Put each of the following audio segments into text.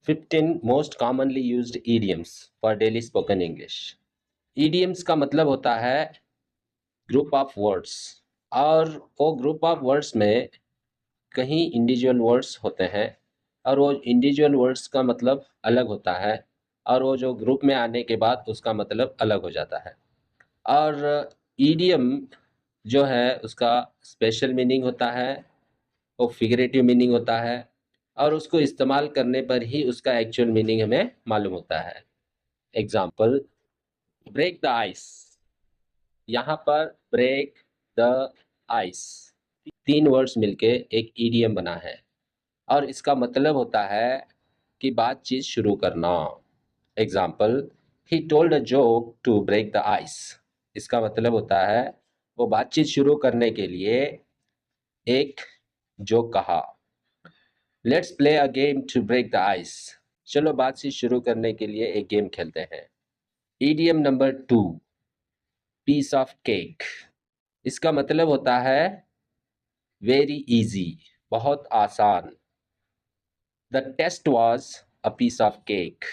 15 most commonly used idioms for daily spoken English. Idioms का मतलब होता है ग्रुप ऑफ वर्ड्स, और वो ग्रुप ऑफ वर्ड्स में कहीं इंडिविजुअल वर्ड्स होते हैं, और वो इंडिविजुअल वर्ड्स का मतलब अलग होता है, और वो जो ग्रुप में आने के बाद उसका मतलब अलग हो जाता है। और ईडियम जो है उसका स्पेशल मीनिंग होता है, वो फिगरेटिव मीनिंग होता है, और उसको इस्तेमाल करने पर ही उसका एक्चुअल मीनिंग हमें मालूम होता है। Example, break the ice. यहाँ पर ब्रेक द आइस 3 वर्ड्स मिलके एक ईडियम बना है, और इसका मतलब होता है कि बातचीत शुरू करना। Example, he told a joke to break the ice. इसका मतलब होता है वो बातचीत शुरू करने के लिए एक जोक कहा। Let's play a game to break the ice. चलो बातचीत शुरू करने के लिए एक गेम खेलते हैं। Idiom number 2, piece of cake. इसका मतलब होता है वेरी इजी, बहुत आसान। The test was a piece of cake,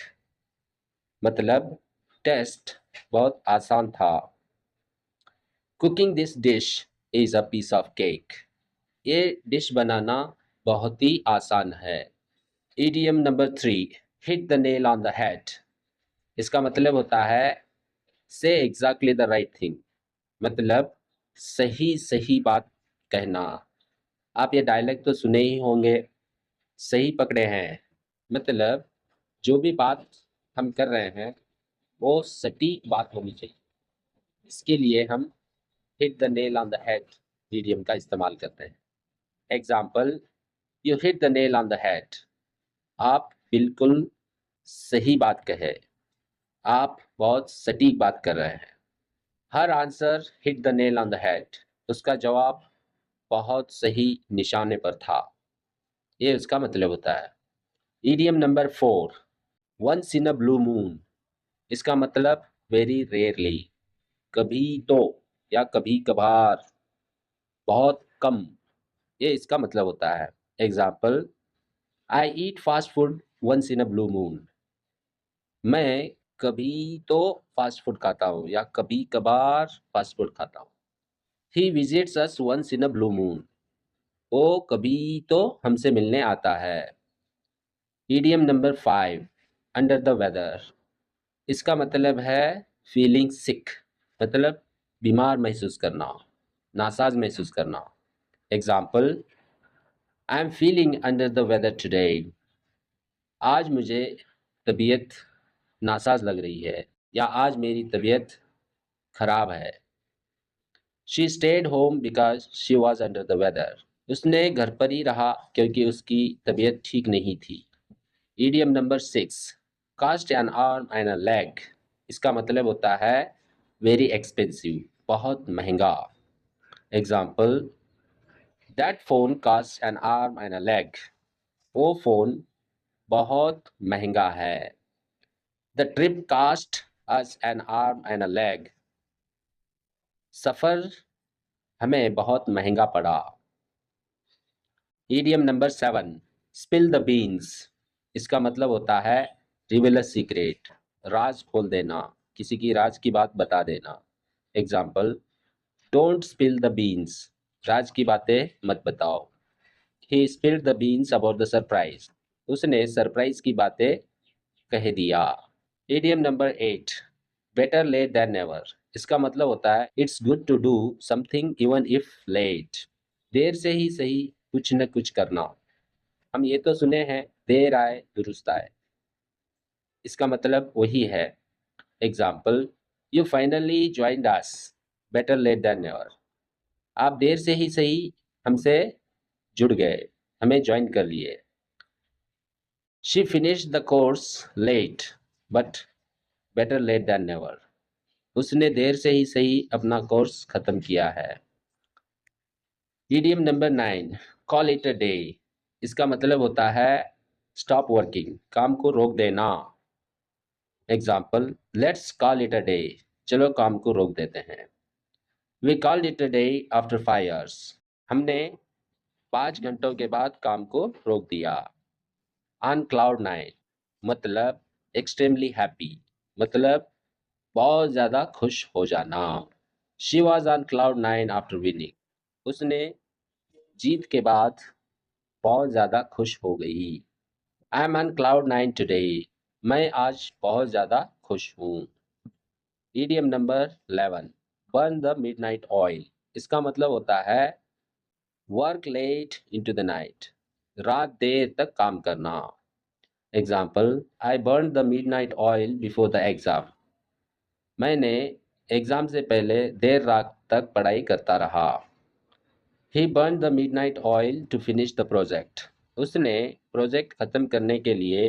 मतलब टेस्ट बहुत आसान था। Cooking this dish is a piece of cake. ये डिश बनाना बहुत ही आसान है। Idiom number 3, hit the nail on the head. इसका मतलब होता है से एग्जैक्टली द राइट थिंग, मतलब सही सही बात कहना। आप ये डायलॉग तो सुने ही होंगे, सही पकड़े हैं, मतलब जो भी बात हम कर रहे हैं वो सटीक बात होनी चाहिए। इसके लिए हम hit the nail on the head idiom का इस्तेमाल करते हैं। Example, you hit the nail on the head. आप बिल्कुल सही बात कहे, आप बहुत सटीक बात कर रहे हैं। हर answer hit the nail on the head. उसका जवाब बहुत सही निशाने पर था, ये उसका मतलब होता है। Idiom number 4, once in a blue moon. इसका मतलब वेरी रेयरली, कभी तो या कभी कभार, बहुत कम, ये इसका मतलब होता है। Example, I eat fast food once in a blue moon. मैं कभी तो फास्ट फूड खाता हूँ या कभी कभार फास्ट फूड खाता हूँ। He visits us once in a blue moon. वो कभी तो हमसे मिलने आता है। Idiom number 5, under the weather. इसका मतलब है फीलिंग सिक, मतलब बीमार महसूस करना, नासाज महसूस करना। Example, I am feeling under the weather today. आज मुझे तबीयत नासाज लग रही है, या आज मेरी तबीयत खराब है। She stayed home because she was under the weather. उसने घर पर ही रहा क्योंकि उसकी तबीयत ठीक नहीं थी। Idiom number 6, cost an arm and a leg. इसका मतलब होता है वेरी एक्सपेंसिव, बहुत महंगा। Example, that phone cost an arm and a leg. वो फोन बहुत महंगा है। The trip cost us an arm and a leg. सफर हमें बहुत महंगा पड़ा। Idiom number 7, spill the beans. इसका मतलब होता है रिवील अ सीक्रेट, राज खोल देना, किसी की राज की बात बता देना। Example, don't spill the beans. राज की बातें मत बताओ। He spilled the beans about the surprise. उसने सरप्राइज की बातें कह दिया। Idiom number 8, better late then never. इसका मतलब होता है it's good to do something even if late. देर से ही सही कुछ न कुछ करना। हम ये तो सुने हैं देर आए दुरुस्त आए, इसका मतलब वही है। Example, you finally joined us, better late then never. आप देर से ही सही हमसे जुड़ गए, हमें ज्वाइन कर लिए। She finish the course late, but better late then never. उसने देर से ही सही अपना कोर्स खत्म किया है। Idiom number 9, call it a day. इसका मतलब होता है स्टॉप वर्किंग, काम को रोक देना। Example, let's call it a day. चलो काम को रोक देते हैं। We called it a day after 5 hours। हमने 5 घंटों के बाद काम को रोक दिया। On cloud 9। मतलब एक्सट्रीमली हैप्पी, मतलब बहुत ज़्यादा खुश हो जाना। She was on cloud nine after winning, उसने जीत के बाद बहुत ज़्यादा खुश हो गई। I am on cloud nine today, मैं आज बहुत ज़्यादा खुश हूँ। Idiom number 11, burn the midnight oil, इसका मतलब होता है work late into the night, रात देर तक काम करना। Example, I burn the midnight oil before the exam, मैंने एग्जाम से पहले देर रात तक पढ़ाई करता रहा। He burn the midnight oil to finish the project, उसने प्रोजेक्ट खत्म करने के लिए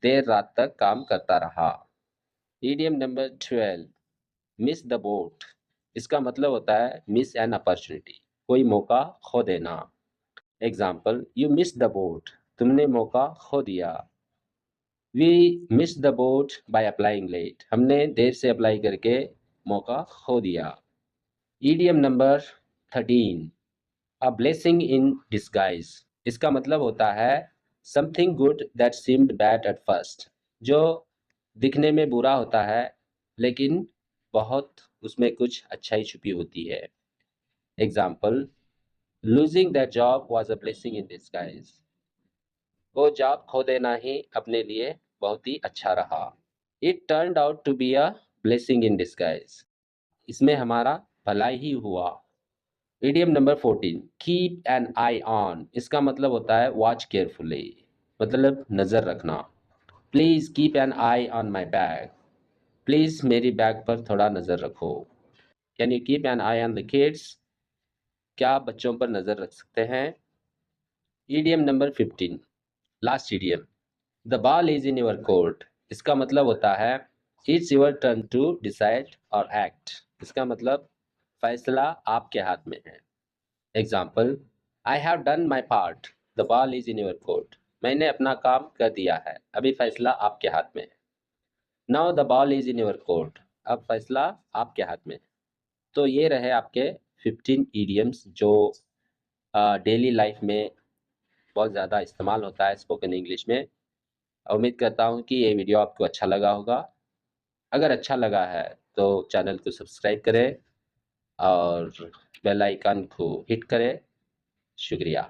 देर रात तक काम करता रहा। Idiom number 12, miss the boat, इसका मतलब होता है मिस एन अपॉर्चुनिटी, कोई मौका खो देना। Example, you miss the boat, तुमने मौका खो दिया। We miss the boat by applying late, हमने देर से अप्लाई करके मौका खो दिया। Idiom number 13, a blessing in disguise, इसका मतलब होता है something good that seemed bad at first, जो दिखने में बुरा होता है लेकिन बहुत उसमें कुछ अच्छाई छुपी होती है। Example, losing that job was a blessing in disguise, वो जॉब खो देना ही अपने लिए बहुत ही अच्छा रहा। It turned out to be a blessing in disguise, इसमें हमारा भला ही हुआ। Idiom number 14, keep an eye on, इसका मतलब होता है वॉच केयरफुली, मतलब नज़र रखना। Please keep an eye on my bag, please मेरी बैग पर थोड़ा नज़र रखो। Can you keep an eye on the kids, क्या आप बच्चों पर नज़र रख सकते हैं। Idiom number 15, last idiom, the ball is in your court, इसका मतलब होता है it's your turn to decide और एक्ट, इसका मतलब फैसला आपके हाथ में है। Example, I have done my part, the ball is in your court, मैंने अपना काम कर दिया है, अभी फैसला आपके हाथ में है। Now the ball is in your court, अब फैसला आपके हाथ में है। तो ये रहे आपके 15 ईडियम्स जो डेली लाइफ में बहुत ज़्यादा इस्तेमाल होता है स्पोकन इंग्लिश में। उम्मीद करता हूँ कि ये वीडियो आपको अच्छा लगा होगा। अगर अच्छा लगा है तो चैनल को सब्सक्राइब करें और बेल आइकन को हिट करें। शुक्रिया।